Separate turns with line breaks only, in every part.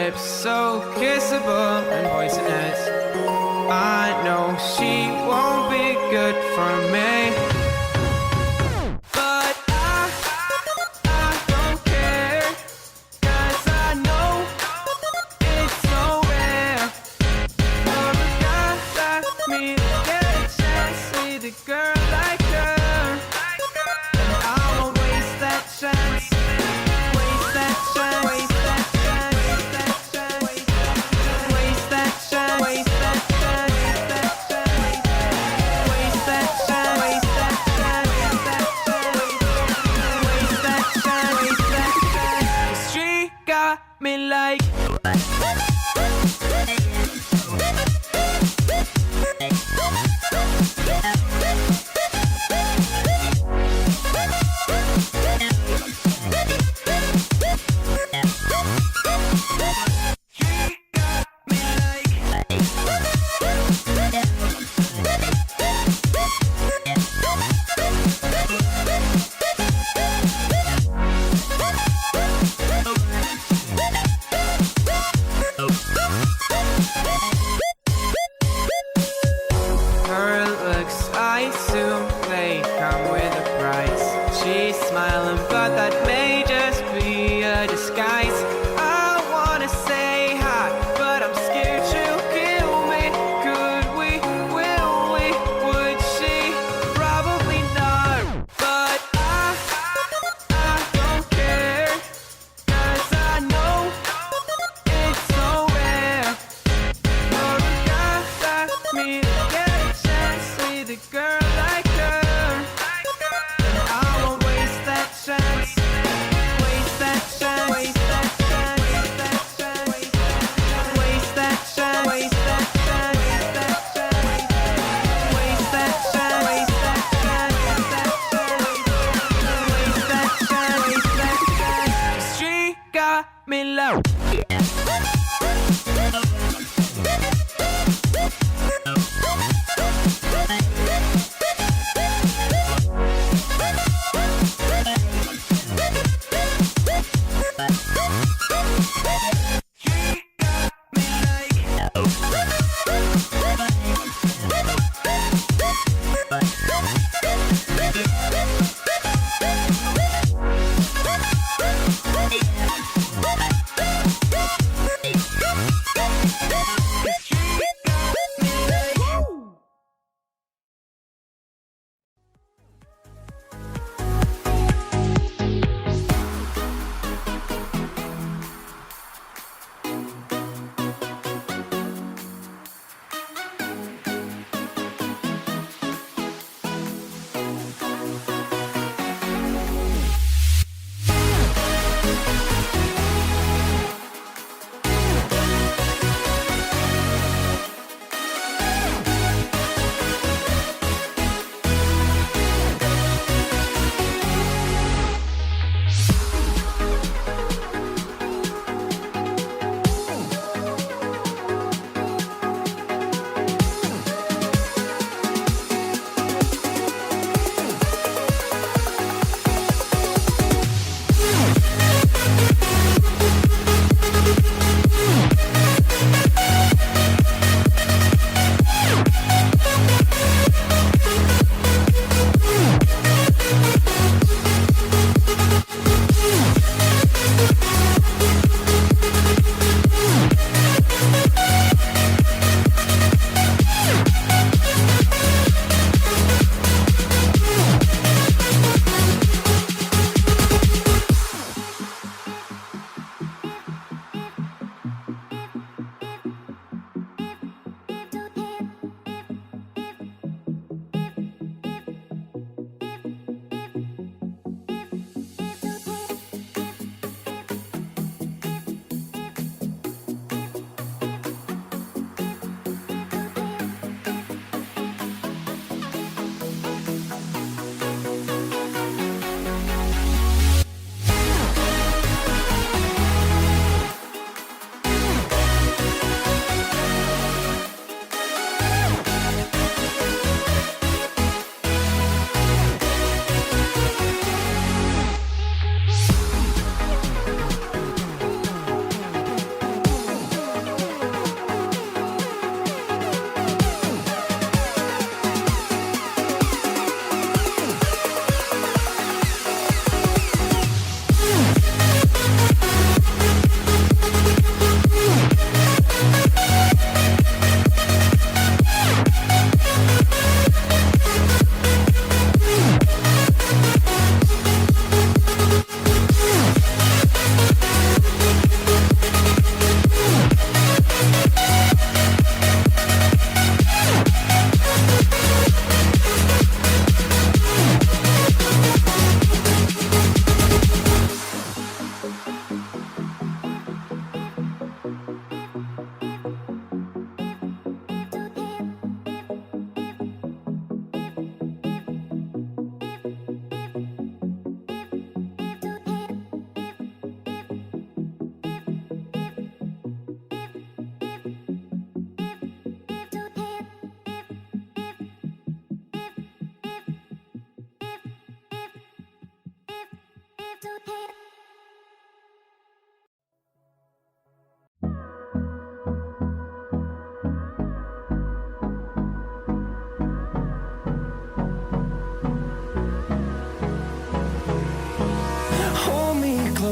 lips so kissable and poisonous. I know she won't be good for me, but I don't care, 'cause I know it's so rare for a guy like me to get a chance with a girl like her. And I won't waste that chance, waste that chance, waste that chance, waste that chance, waste that chance, waste that chance, waste that chance, waste that chance, waste that chance, waste that chance. She got me like. Her looks, I assume they come with a price. She's smiling, but that may just be a disguise. I wanna say hi, but I'm scared she'll kill me. Could we, will we, would she? Probably not, but I don't care, 'cause I know it's so rare for a guy like me to get a chance with a girl like her. And I won't waste that chance, waste that chance, waste that chance, waste that chance, waste that chance, waste that chance, waste that chance, waste that chance, waste that chance, waste that chance, waste that chance. She got me low.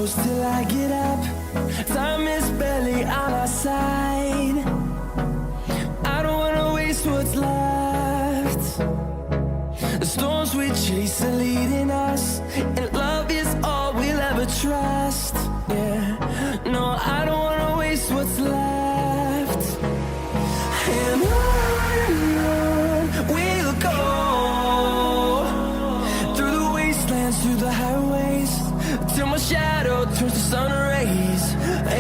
close till I get up. Time is barely on our side. I don't wanna waste what's left. The storms we chase are leading us, and love is all we'll ever trust. Yeah, no, I don't wanna waste what's left. And on we'll go, through the wastelands, through the highways, till my shadow turns to sun rays.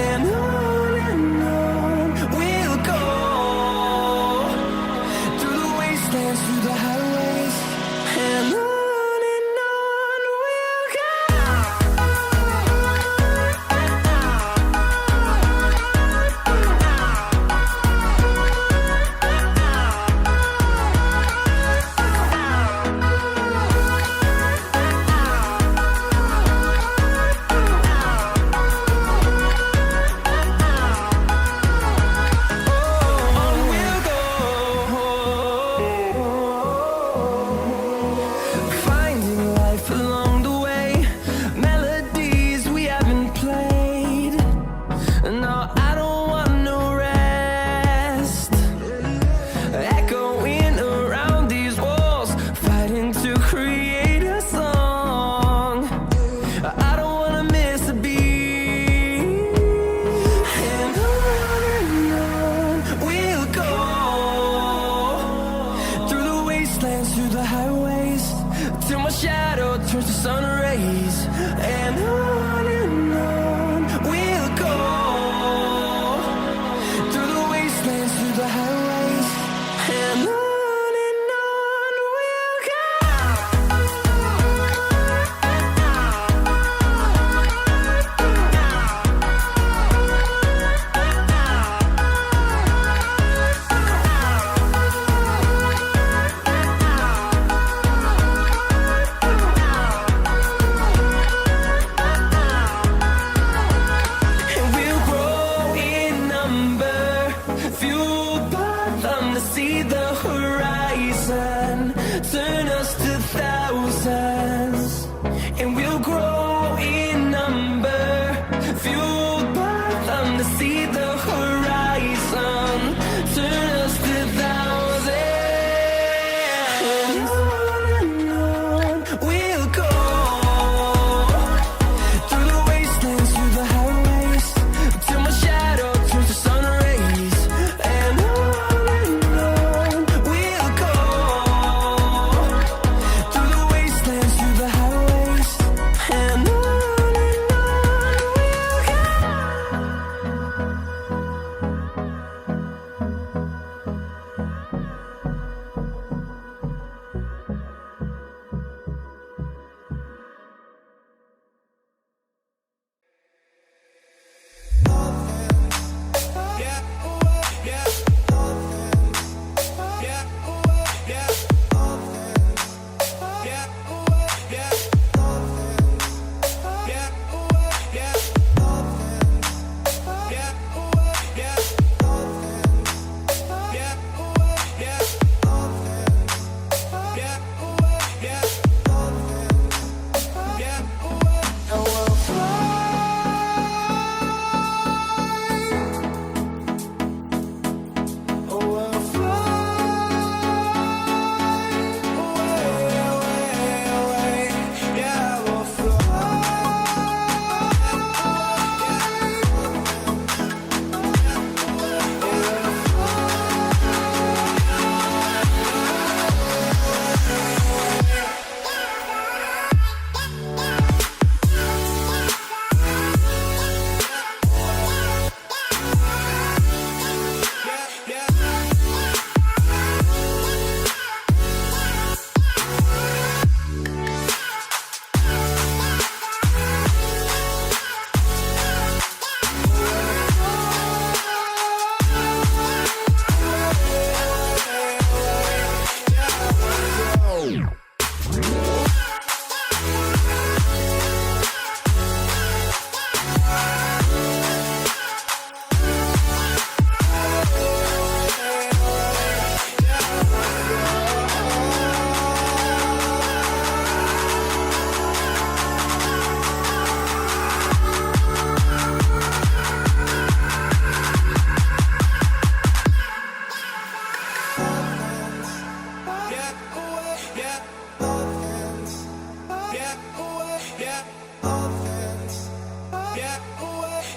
And on we'll go, through the wastelands, through the highways, and on we'll go.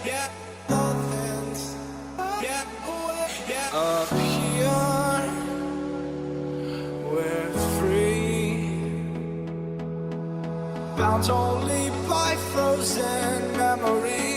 yeah, nothing's, yeah, yeah. Up here, we're free, bound only by frozen memories.